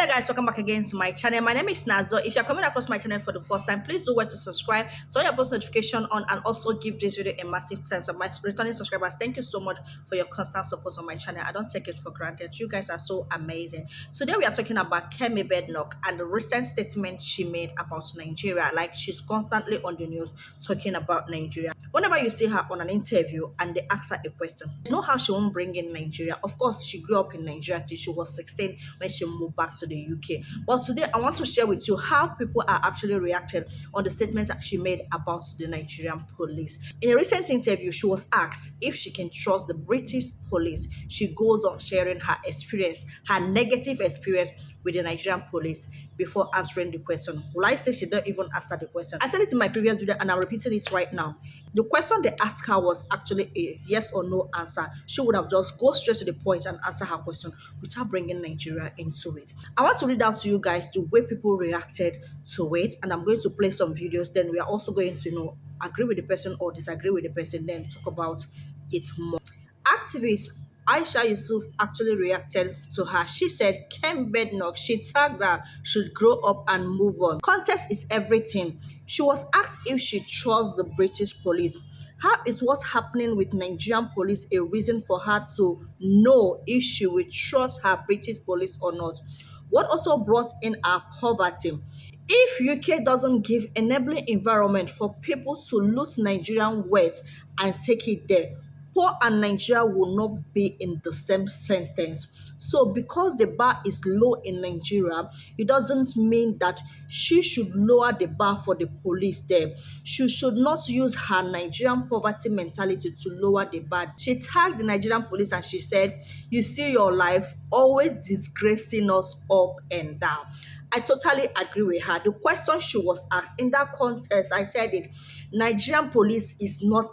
Hey guys, welcome back again to my channel. My name is Nazo. If you're coming across my channel for the first time, please do well to subscribe, turn your post notification on, and also give this video a massive sense of my returning subscribers. Thank you so much for your constant support on my channel. I don't take it for granted. You guys are so amazing. Today we are talking about Kemi Bedenoch and the recent statement she made about Nigeria. Like, she's constantly on the news talking about Nigeria. Whenever you see her on an interview and they ask her a question, you know how she won't bring in Nigeria. Of course, she grew up in Nigeria till she was 16 when she moved back to the UK. But today I want to share with you how people are actually reacting on the statements that she made about the Nigerian police. In a recent interview, she was asked if she can trust the British police. She goes on sharing her experience, her negative experience with the Nigerian police before answering the question. Will I say she didn't even answer the question? I said it in my previous video and I'm repeating it right now. The question they asked her was actually a yes or no answer. She would have just go straight to the point and answer her question without bringing Nigeria into it. I want to read out to you guys the way people reacted to it, and I'm going to play some videos. Then we are also going to agree with the person or disagree with the person, then talk about it more. Activists Aisha Yusuf actually reacted to her. She said Kemi Bedenoch, she tagged her, should grow up and move on. Context is everything. She was asked if she trusts the British police. How is what's happening with Nigerian police a reason for her to know if she will trust her British police or not? What also brought in our poverty? If UK doesn't give enabling environment for people to loot Nigerian wealth and take it there, poor and Nigeria will not be in the same sentence. So because the bar is low in Nigeria, it doesn't mean that she should lower the bar for the police there. She should not use her Nigerian poverty mentality to lower the bar. She tagged the Nigerian police and she said, "You see your life always disgracing us up and down." I totally agree with her. The question she was asked in that context, I said it, Nigerian police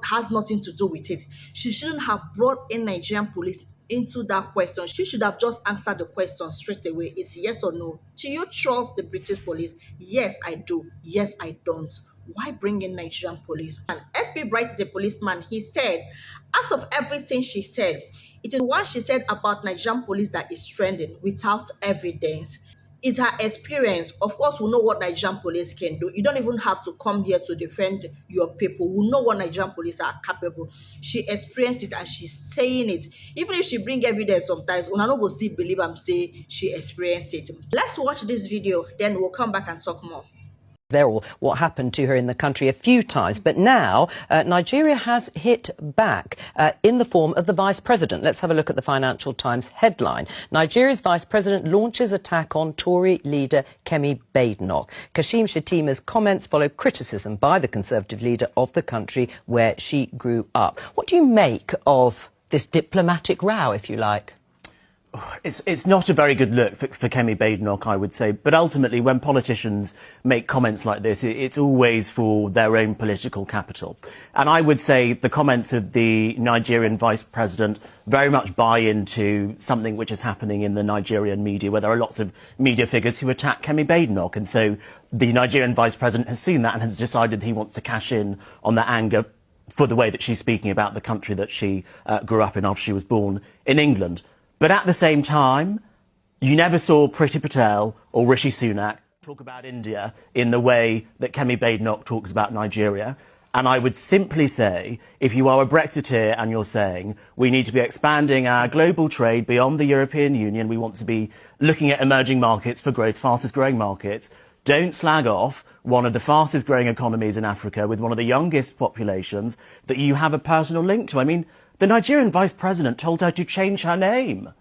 has nothing to do with it. She shouldn't have brought in Nigerian police into that question. She should have just answered the question straight away. It's yes or no. Do you trust the British police? Yes, I do. Yes, I don't. Why bring in Nigerian police? And SP Bright is a policeman. He said, out of everything she said, it is what she said about Nigerian police that is trending without evidence. It's her experience. Of course, we know what Nigerian police can do. You don't even have to come here to defend your people. We know what Nigerian police are capable. She experienced it and she's saying it. Even if she bring evidence sometimes, we're not going to still believe I'm saying she experienced it. Let's watch this video, then we'll come back and talk more. There, or what happened to her in the country a few times. But now Nigeria has hit back in the form of the Vice President. Let's have a look at the Financial Times headline. Nigeria's Vice President launches attack on Tory leader Kemi Bedenoch. Kashim Shettima's comments follow criticism by the Conservative leader of the country where she grew up. What do you make of this diplomatic row, if you like? It's not a very good look for Kemi Bedenoch, I would say. But ultimately, when politicians make comments like this, it's always for their own political capital. And I would say the comments of the Nigerian Vice President very much buy into something which is happening in the Nigerian media, where there are lots of media figures who attack Kemi Bedenoch. And so the Nigerian Vice President has seen that and has decided he wants to cash in on that anger for the way that she's speaking about the country that she grew up in after she was born in England. But at the same time, you never saw Priti Patel or Rishi Sunak talk about India in the way that Kemi Bedenoch talks about Nigeria. And I would simply say, if you are a Brexiteer and you're saying we need to be expanding our global trade beyond the European Union, we want to be looking at emerging markets for growth, fastest growing markets, don't slag off one of the fastest growing economies in Africa with one of the youngest populations that you have a personal link to. I mean, the Nigerian Vice President told her to change her name.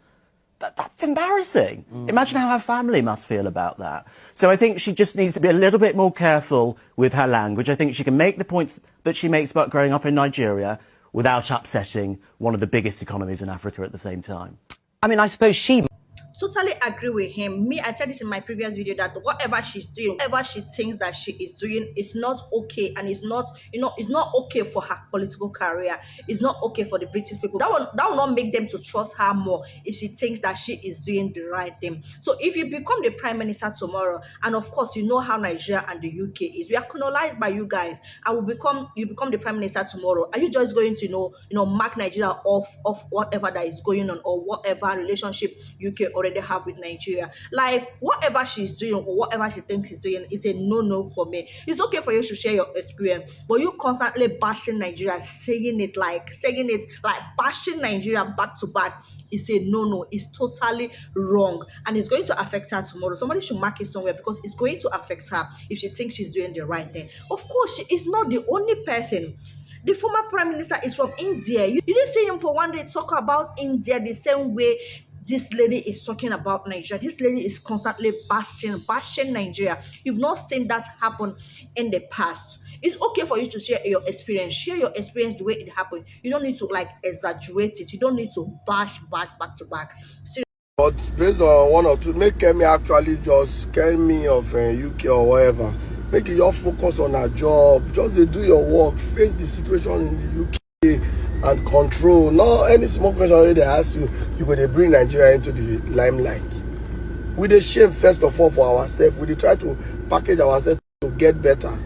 That's embarrassing. Imagine how her family must feel about that. So I think she just needs to be a little bit more careful with her language. I think she can make the points that she makes about growing up in Nigeria without upsetting one of the biggest economies in Africa at the same time. I mean, I suppose she... Totally agree with him. Me, I said this in my previous video that whatever she's doing, whatever she thinks that she is doing is not okay, and it's not, it's not okay for her political career. It's not okay for the British people. That will not make them to trust her more if she thinks that she is doing the right thing. So if you become the Prime Minister tomorrow, and of course you know how Nigeria and the UK is, we are colonized by you guys, and you become the Prime Minister tomorrow. Are you just going to mark Nigeria off of whatever that is going on, or whatever relationship UK already already have with Nigeria. Like, whatever she's doing or whatever she thinks she's doing is a no-no for me. It's okay for you to share your experience, but you constantly bashing Nigeria, saying it like bashing Nigeria back to back is a no-no. It's totally wrong, and it's going to affect her tomorrow. Somebody should mark it somewhere because it's going to affect her if she thinks she's doing the right thing. Of course, she is not the only person. The former prime minister is from India. You didn't see him for one day talk about India the same way this lady is talking about Nigeria. This lady is constantly bashing Nigeria. You've not seen that happen in the past. It's okay for you to share your experience. Share your experience the way it happened. You don't need to like exaggerate it. You don't need to bash back to back. But based on one or two, make Kemi actually just Kemi of UK or whatever. Make you just focus on her job. Just do your work. Face the situation in the UK and control. Not any small question they ask you, you go to bring Nigeria into the limelight. We dey shame first of all for ourselves. We dey try to package ourselves to get better.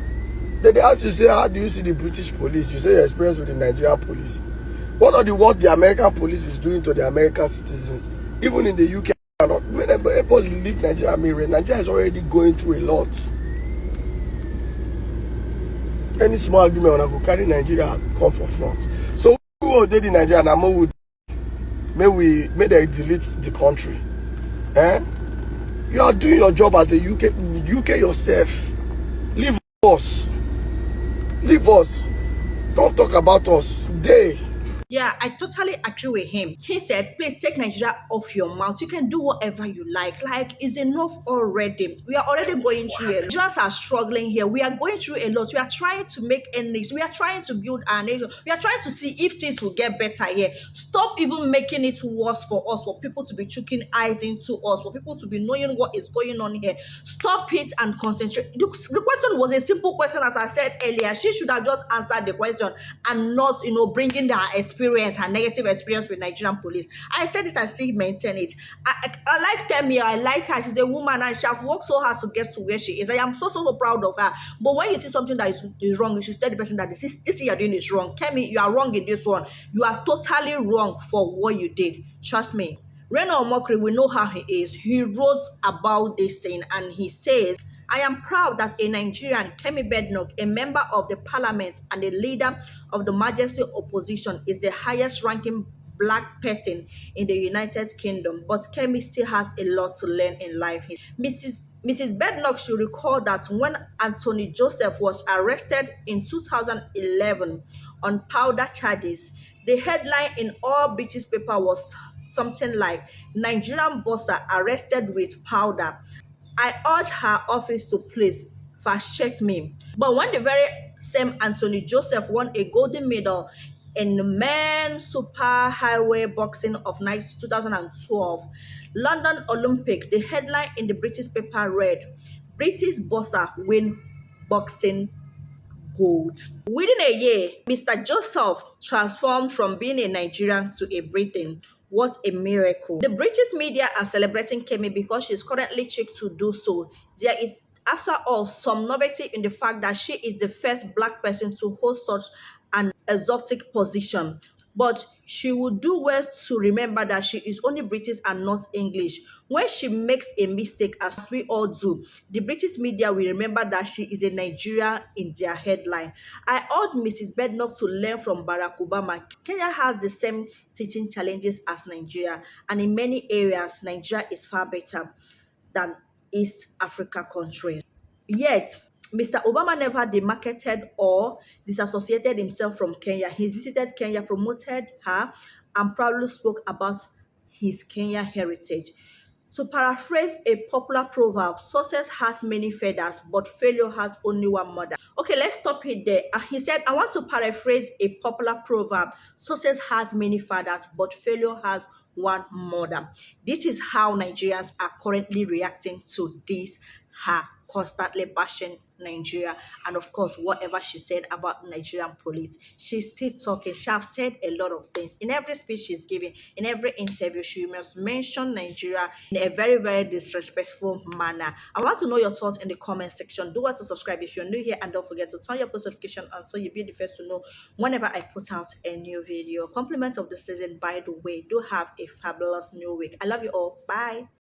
Then they ask you, say, how do you see the British police? You say your experience with the Nigerian police. What are the American police is doing to the American citizens? Even in the UK, people leave Nigeria. Nigeria is already going through a lot. Any small argument when I go carry Nigeria come for front. So who will did in Nigeria and may they delete the country? You are doing your job as a UK yourself. Leave us. Leave us. Don't talk about us. Yeah, I totally agree with him. He said, please take Nigeria off your mouth. You can do whatever you like. Like, it's enough already. We are already going through it. Nigerians are struggling here. We are going through a lot. We are trying to make ends. We are trying to build our nation. We are trying to see if things will get better here. Stop even making it worse for us, for people to be choking eyes into us, for people to be knowing what is going on here. Stop it and concentrate. The question was a simple question, as I said earlier. She should have just answered the question and not, bringing her experience, her negative experience with Nigerian police. I said it and still maintain it. I like Kemi. I like her. She's a woman and she has worked so hard to get to where she is. I am so proud of her. But when you see something that is wrong, you should tell the person that this thing you're doing is wrong. Kemi, you are wrong in this one. You are totally wrong for what you did. Trust me. Reno Omokri, we know how he is. He wrote about this thing and he says, I am proud that a Nigerian, Kemi Bedenoch, a member of the parliament and a leader of the Majesty opposition, is the highest ranking black person in the United Kingdom. But Kemi still has a lot to learn in life. Mrs. Bedenoch should recall that when Anthony Joseph was arrested in 2011 on powder charges, the headline in all British paper was something like, Nigerian bosser arrested with powder. I urge her office to please fast check me. But when the very same Anthony Joseph won a golden medal in the men's super highway boxing of 2012 London Olympic, the headline in the British paper read, British boxer win boxing gold. Within a year, Mr. Joseph transformed from being a Nigerian to a Briton. What a miracle. The British media are celebrating Kemi because she's currently checked to do so. There is, after all, some novelty in the fact that she is the first black person to hold such an exotic position. But she would do well to remember that she is only British and not English. When she makes a mistake, as we all do, the British media will remember that she is a Nigerian in their headline. I urge Mrs. Bedenoch to learn from Barack Obama. Kenya has the same teaching challenges as Nigeria, and in many areas, Nigeria is far better than East Africa countries. Yet, Mr. Obama never demarketed or disassociated himself from Kenya. He visited Kenya, promoted her, and proudly spoke about his Kenya heritage. To paraphrase a popular proverb, success has many feathers, but failure has only one mother. Okay, let's stop it there. He said, I want to paraphrase a popular proverb. Success has many fathers, but failure has one mother. This is how Nigerians are currently reacting to this, her constantly bashing Nigeria, and of course whatever she said about Nigerian police. She's still talking. She has said a lot of things in every speech she's giving, in every interview. She must mention Nigeria in a very disrespectful manner. I want to know your thoughts in the comment section. Do want to subscribe if you're new here, and don't forget to turn your post notification on so you'll be the first to know whenever I put out a new video. Compliment of the season, by the way. Do have a fabulous new week. I love you all. Bye.